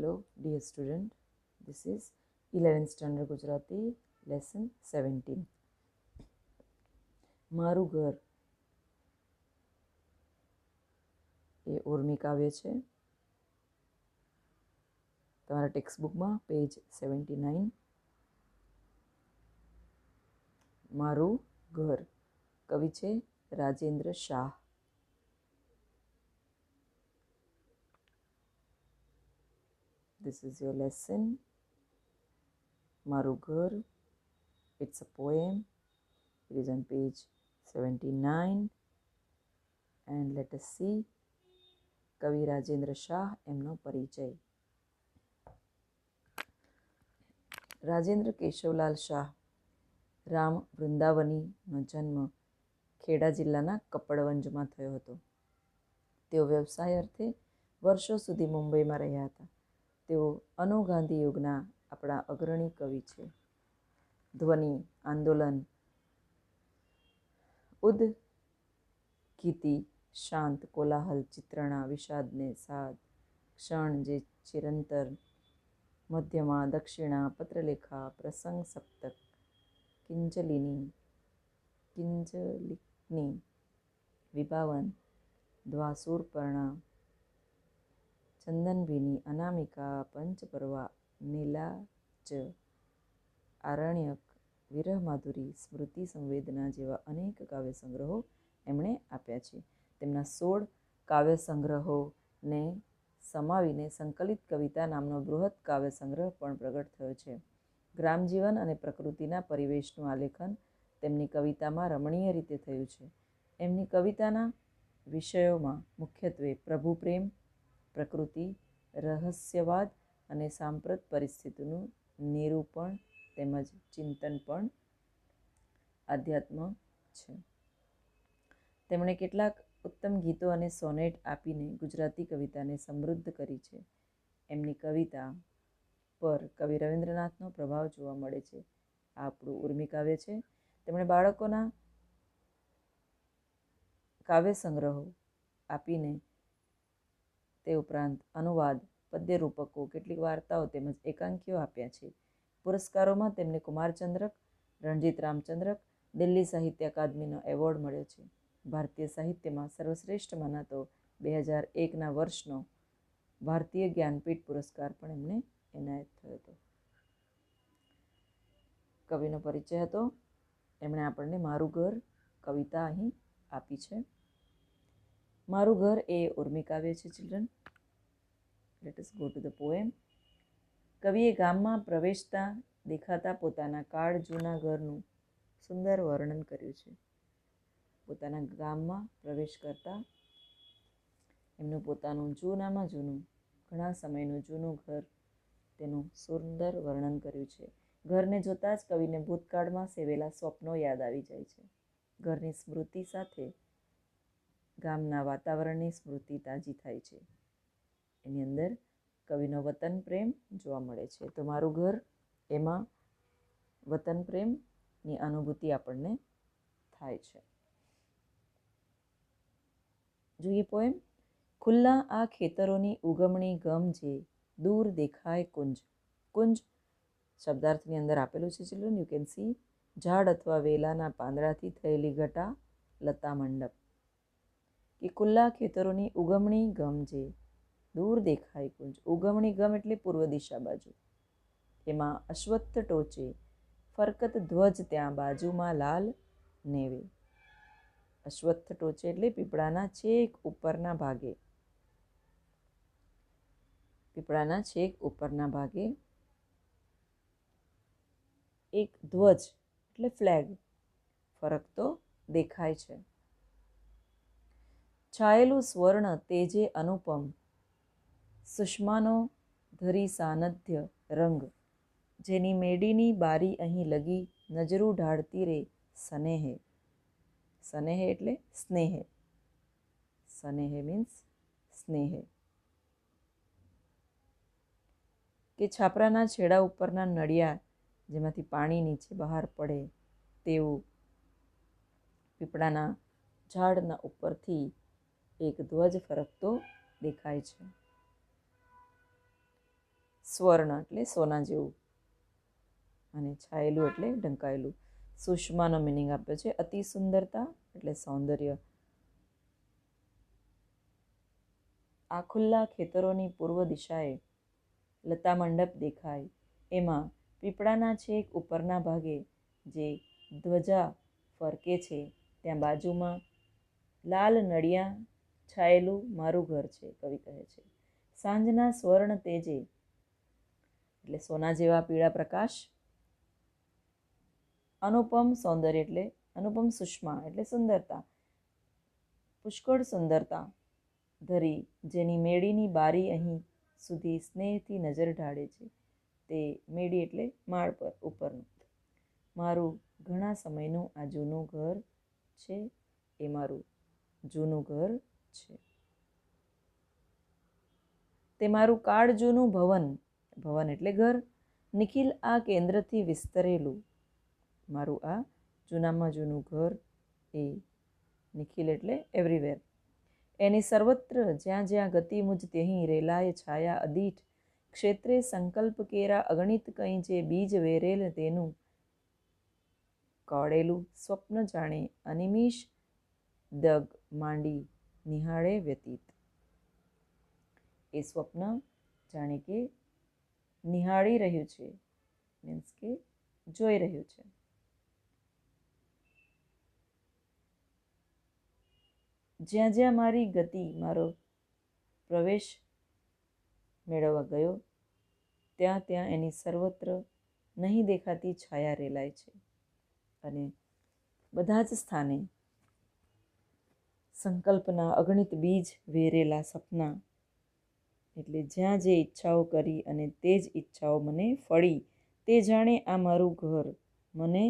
Hello dear student, this is 11th standard Gujarati lesson 17. મારું ઘર એ ઉર્મી કાવ્ય છે. તમારા ટેક્સ્ટ બુકમાં પેજ 79. મારું ઘર કવિ છે Rajendra Shah. This is your lesson. મારું ઘર. It's a poem. It is on page 79. And let us see કવિ રાજેન્દ્ર શાહ એમનો પરિચય. રાજેન્દ્ર કેશવલાલ શાહ રામ વૃંદાવનીનો જન્મ ખેડા જિલ્લાના કપડવંજમાં થયો હતો. તેઓ વ્યવસાય અર્થે વર્ષો સુધી મુંબઈમાં રહ્યા હતા. તેઓ અનુગાંધી યુગના આપણા અગ્રણી કવિ છે. ધ્વનિ આંદોલન, ઉદ્ગીતિ, શાંત કોલાહલ, ચિત્રણા, વિષાદને સાદ, ક્ષણ જે ચિરંતર, મધ્યમાં, દક્ષિણા, પત્રલેખા, પ્રસંગ સપ્તક, કિંજલિની, વિભાવન, દ્વાસુરપર્ણા, ચંદનભીની, અનામિકા, પંચપર્વા, નીલાજ, આરણ્યક, વિરહ માધુરી, સ્મૃતિ સંવેદના જેવા અનેક કાવ્ય સંગ્રહો એમણે આપ્યા છે. તેમના 16 કાવ્ય સંગ્રહોને સમાવીને સંકલિત કવિતા નામનો બૃહદ કાવ્ય સંગ્રહ પણ પ્રગટ થયો છે. ગ્રામજીવન અને પ્રકૃતિના પરિવેશનું આલેખન તેમની કવિતામાં રમણીય રીતે થયું છે. એમની કવિતાના વિષયોમાં મુખ્યત્વે પ્રભુપ્રેમ, પ્રકૃતિ, રહસ્યવાદ અને સાંપ્રત પરિસ્થિતિનું નિરૂપણ તેમજ ચિંતન પણ આધ્યાત્મ છે. તેમણે કેટલાક ઉત્તમ ગીતો અને સોનેટ આપીને ગુજરાતી કવિતાને સમૃદ્ધ કરી છે. એમની કવિતા પર કવિ રવિન્દ્રનાથનો પ્રભાવ જોવા મળે છે. આ આપણું ઉર્મી કાવ્ય છે. તેમણે બાળકોના કાવ્ય સંગ્રહો આપીને તે ઉપરાંત અનુવાદ, પદ્ય રૂપકો, કેટલીક વાર્તાઓ તેમજ એકાંકીઓ આપ્યા છે. પુરસ્કારોમાં તેમને કુમારચંદ્રક, રણજીત રામચંદ્રક, દિલ્હી સાહિત્ય અકાદમીનો એવોર્ડ મળ્યો છે. ભારતીય સાહિત્યમાં સર્વશ્રેષ્ઠ મનાતો 2001ના વર્ષનો ભારતીય જ્ઞાનપીઠ પુરસ્કાર પણ એમને એનાયત થયો હતો. કવિનો પરિચય હતો. એમણે આપણને મારું ઘર કવિતા અહીં આપી છે. મારું ઘર એ ઉર્મી કાવ્ય છે children. Let us go to the poem. કવિએ ગામમાં પ્રવેશતા દેખાતા પોતાના કાળ જૂના ઘરનું સુંદર વર્ણન કર્યું છે. પોતાના ગામમાં પ્રવેશ કરતા એમનું પોતાનું જૂનામાં જૂનું, ઘણા સમયનું જૂનું ઘર, તેનું સુંદર વર્ણન કર્યું છે. ઘરને જોતાં જ કવિને ભૂતકાળમાં સેવેલા સ્વપ્નો યાદ આવી જાય છે. ઘરની સ્મૃતિ સાથે ગામના વાતાવરણની સ્મૃતિ તાજી થાય છે. એની અંદર કવિનો વતન પ્રેમ જોવા મળે છે. તો મારું ઘર એમાં વતન પ્રેમની અનુભૂતિ આપણને થાય છે. જોઈએ પોએમ. ખુલ્લા આ ખેતરોની ઉગમણી ગમ જે દૂર દેખાય કુંજ. કુંજ શબ્દાર્થની અંદર આપેલું છે ચિલ્ડ્રન. યુ કેન સી ઝાડ અથવા વેલાના પાંદડાથી થયેલી ઘટા લતા મંડપ. કે ખુલ્લા ખેતરોની ઉગમણી ગમ જે દૂર દેખાય કુંજ. ઉગમણી ગમ એટલે પૂર્વ દિશા બાજુ. એમાં અશ્વત્થ ટોચે ફરકત ધ્વજ ત્યાં બાજુમાં લાલ નેવે. અશ્વત્થ ટોચે એટલે પીપળાના છેક ઉપરના ભાગે. પીપળાના છેક ઉપરના ભાગે એક ધ્વજ એટલે ફ્લેગ ફરકતો દેખાય છે. છાયેલું સ્વર્ણ તેજે અનુપમ, સુષ્માનો ધરી સાનધ્ય રંગ. જેની મેડીની બારી અહીં લગી નજરું ઢાળતી રે સનેહે. સનેહે એટલે સ્નેહે. સનેહે મીન્સ સ્નેહે. કે છાપરાના છેડા ઉપરના નળિયા જેમાંથી પાણી નીચે બહાર પડે તેવું પીપળાના ઝાડના ઉપરથી એક ધ્વજ ફરકતો દેખાય છે. સ્વર્ણ એટલે સોના જેવું, અને છાયેલું એટલે ઢંકાયેલું. સુષ્માનો મિનિંગ આપ્યો છે અતિ સુંદરતા એટલે સૌંદર્ય. આ ખુલ્લા ખેતરોની પૂર્વ દિશાએ લતા મંડપ દેખાય. એમાં પીપળાના છેક ઉપરના ભાગે જે ધ્વજા ફરકે છે ત્યાં બાજુમાં લાલ નળિયા છાયેલું મારું ઘર છે, કવિ કહે છે. સાંજના સ્વર્ણ તેજે એટલે સોના જેવા પીળા પ્રકાશ. અનુપમ સૌંદર્ય એટલે અનુપમ સુષ્મા એટલે સુંદરતા, પુષ્કળ સુંદરતા ધરી જેની મેડીની બારી અહીં સુધી સ્નેહથી નજર ઢાળે છે. તે મેડી એટલે માળ પર ઉપરનું. મારું ઘણા સમયનું આ જૂનું ઘર છે, એ મારું જૂનું ઘર છે. તે મારું કાળ જૂનું ભવન, ભવન એટલે ઘર, નિખિલ આ કેન્દ્રથી વિસ્તરેલું. મારું આ જૂનામાં જૂનું ઘર, એ નિખિલ એટલે એવરીવેર. એની સર્વત્ર જ્યાં જ્યાં ગતિ મુજ તેહીં રેલાય છાયા અદીઠ. ક્ષેત્રે સંકલ્પ કેરા અગણિત કંઈ જે બીજ વેરેલ તેનું કવડેલું સ્વપ્ન જાણે અનિમિષ દગ માંડી નિહાળે વ્યતીત. એ સ્વપ્ન જાણે કે નિહાળી રહ્યું છે, મીન્સ કે જોઈ રહ્યું છે. જ્યાં જ્યાં મારી ગતિ, મારો પ્રવેશ મેળવવા ગયો, ત્યાં ત્યાં એની સર્વત્ર નહીં દેખાતી છાયા રેલાય છે. અને બધા જ સ્થાને સંકલ્પના અગણિત બીજ વેરેલા સપના, એટલે જ્યાં જે ઈચ્છાઓ કરી અને તે જ ઈચ્છાઓ મને ફળી, તે જાણે આ મારું ઘર મને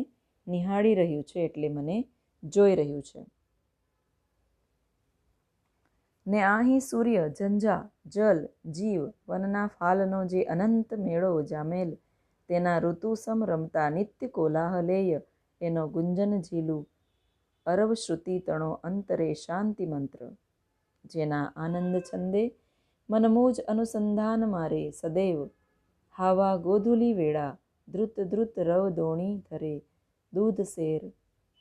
નિહાળી રહ્યું છે, એટલે મને જોઈ રહ્યું છે. ને અહીં સૂર્ય, ઝંઝા, જલ, જીવ, વનના ફાલનો જે અનંત મેળો જામેલ, તેના ઋતુસમ રમતા નિત્ય કોલાહલેય એનો ગુંજન ઝીલું અરવ શ્રુતિ તણો અંતરે શાંતિ મંત્ર. જેના આનંદ છંદે મનમોજ અનુસંધાન મારે સદૈવ. હાવા ગોધુલી વેળા ધ્રુત ધ્રુત રવ દોણી ધરે દૂધ શેર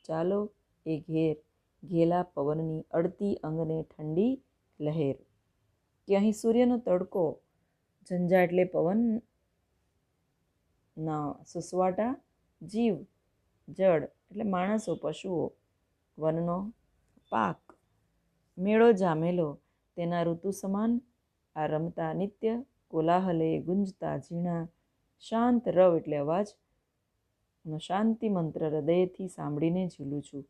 ચાલો એ ઘેર ઘેલા પવનની અડતી અંગને ઠંડી લહેર. કે અહીં સૂર્યનો તડકો, ઝંઝા એટલે પવનના સુસવાટા, જીવ જળ એટલે માણસો પશુઓ, વનનો પાક, મેળો જામેલો તેના ઋતુ સમાન આ રમતા નિત્ય કોલાહલે ગુંજતા ઝીણા શાંત રવ એટલે અવાજનો શાંતિ મંત્ર હૃદયથી સાંભળીને ઝીલું છું.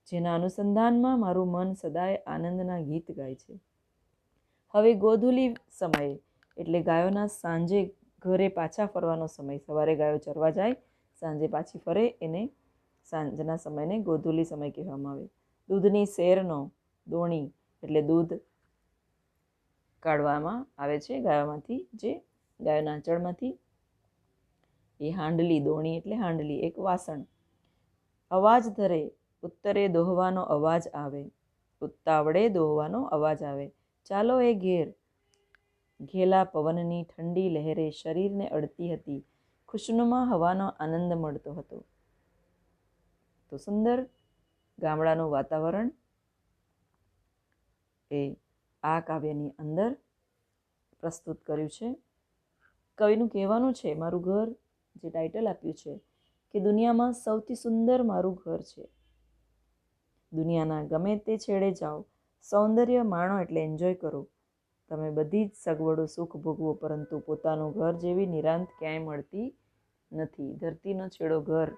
જેના અનુસંધાનમાં મારું મન સદાય આનંદના ગીત ગાય છે. હવે ગોધુલી સમયે એટલે ગાયોના સાંજે ઘરે પાછા ફરવાનો સમય. સવારે ગાયો ચરવા જાય, સાંજે પાછી ફરે, એને સાંજના સમયને ગોધુલી સમય કહેવામાં આવે. દૂધની શેરનો, દોણી એટલે દૂધ કાઢવામાં આવે છે ગાયોમાંથી, જે ગાયોના આંચળમાંથી, એ હાંડલી, દોણી એટલે હાંડલી, એક વાસણ. અવાજ ધરે ઉત્તરે દોહવાનો અવાજ આવે, ઉત્તાવળે દોહવાનો અવાજ આવે. ચાલો એ ઘેર ઘેલા પવનની ઠંડી લહેરે શરીરને અડતી હતી, ખુશનુમા હવાનો આનંદ મળતો હતો. તો સુંદર ગામડાનું વાતાવરણ એ આ કાવ્યની અંદર પ્રસ્તુત કર્યું છે. કવિનું કહેવાનું છે, મારું ઘર, જે ટાઇટલ આપ્યું છે કે દુનિયામાં સૌથી સુંદર મારું ઘર છે. દુનિયાના ગમે તે છેડે જાઓ, સૌંદર્ય માણો એટલે એન્જોય કરો. તમે બધી જ સગવડો સુખ ભોગવો, પરંતુ પોતાનું ઘર જેવી નિરાંત ક્યાંય મળતી નથી. ધરતીનો છેડો ઘર,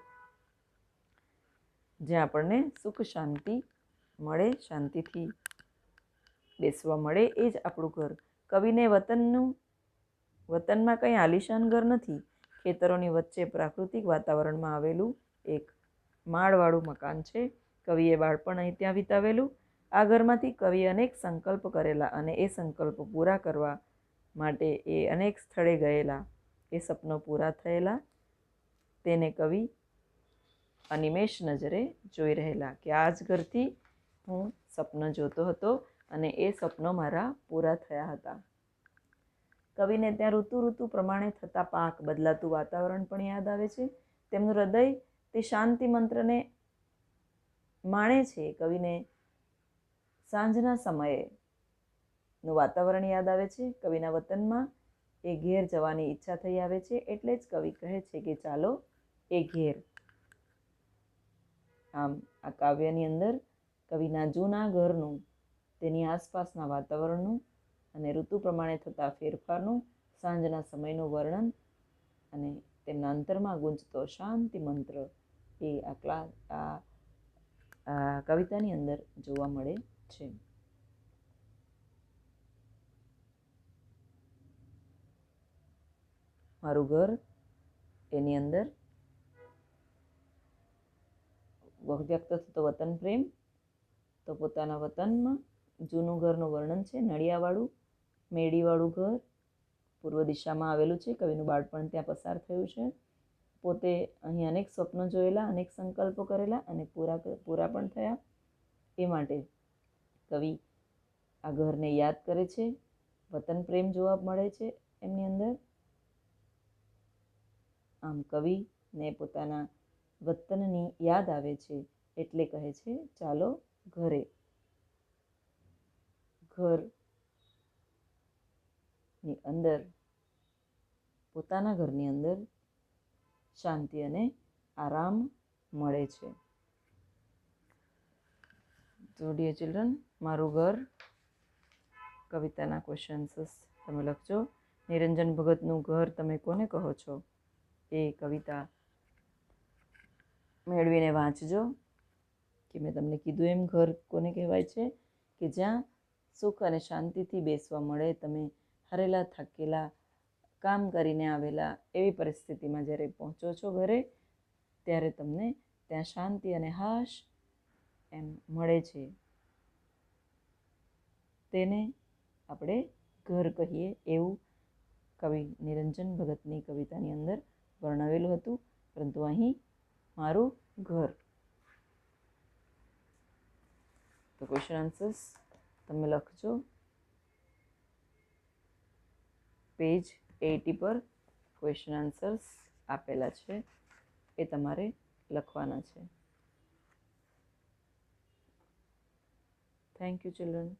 જ્યાં આપણને સુખ શાંતિ મળે, શાંતિથી બેસવા મળે, એ જ આપણું ઘર. કવિને વતનમાં કંઈ આલિશાન ઘર નથી. ખેતરોની વચ્ચે પ્રાકૃતિક વાતાવરણમાં આવેલું એક માળવાળું મકાન છે. કવિએ બાળપણ અહીં ત્યાં વિતાવેલું. આ ઘરમાંથી કવિએ અનેક સંકલ્પ કરેલા અને એ સંકલ્પો પૂરા કરવા માટે એ અનેક સ્થળે ગયેલા, એ સપનો પૂરા થયેલા, તેને કવિ અનિમેષ નજરે જોઈ રહેલા કે આ જ ઘરથી હું સપનો જોતો હતો અને એ સપનો મારા પૂરા થયા હતા. કવિને ત્યાં ઋતુ પ્રમાણે થતા પાક, બદલાતું વાતાવરણ પણ યાદ આવે છે. તેમનું હૃદય તે શાંતિ મંત્રને માણે છે. કવિને સાંજના સમયે નું વાતાવરણ યાદ આવે છે. કવિના વતનમાં એ ઘેર જવાની ઈચ્છા થઈ આવે છે. એટલે જ કવિ કહે છે કે ચાલો એ ઘેર. આમ આ કાવ્યની અંદર કવિના જૂના ઘરનું, તેની આસપાસના વાતાવરણનું અને ઋતુ પ્રમાણે થતા ફેરફારનું, સાંજના સમયનું વર્ણન અને તેમના અંતરમાં ગુંજતો શાંતિ મંત્ર એ આ કવિતાની અંદર જોવા મળે છે. મારું ઘર, એની અંદર વ્યક્ત થતો વતન પ્રેમ, તો પોતાના વતનમાં જૂનું ઘરનું વર્ણન છે. નળિયાવાળું, મેડીવાળું ઘર પૂર્વ દિશામાં આવેલું છે. કવિનું બાળપણ ત્યાં પસાર થયું છે. પોતે અહીં અનેક સ્વપ્નો જોયેલા, અનેક સંકલ્પો કરેલા અને પૂરા પણ થયા. એ માટે કવિ આ ઘરને યાદ કરે છે. વતન પ્રેમ જોવા મળે છે એમની અંદર. આમ કવિને પોતાના વતનની યાદ આવે છે એટલે કહે છે ચાલો ઘરે. ઘરની અંદર, પોતાના ઘરની અંદર શાંતિ અને આરામ મળે છે. તો ડિયર ચિલ્ડ્રન, મારું ઘર કવિતાના ક્વેશ્ચન્સ તમે લખજો. નિરંજન ભગતનું ઘર તમે કોને કહો છો એ કવિતા મેળવીને વાંચજો. કે મેં તમને કીધું એમ ઘર કોને કહેવાય છે કે જ્યાં સુખ અને શાંતિથી બેસવા મળે. તમે હારેલા થાકેલા, કામ કરીને આવેલા એવી પરિસ્થિતિમાં જ્યારે પહોંચો છો ઘરે, ત્યારે તમને ત્યાં શાંતિ અને હાશ એમ મળે છે. તેને આપણે ઘર કહીએ એવું કવિ નિરંજન ભગતની કવિતાની અંદર વર્ણવેલું હતું. પરંતુ અહીં મારું ઘર. તો ક્વેશ્ચન આન્સર્સ તમે લખજો. પેજ 80 પર ક્વેશ્ચન આન્સર્સ આપેલા છે, એ તમારે લખવાના છે. Thank you children.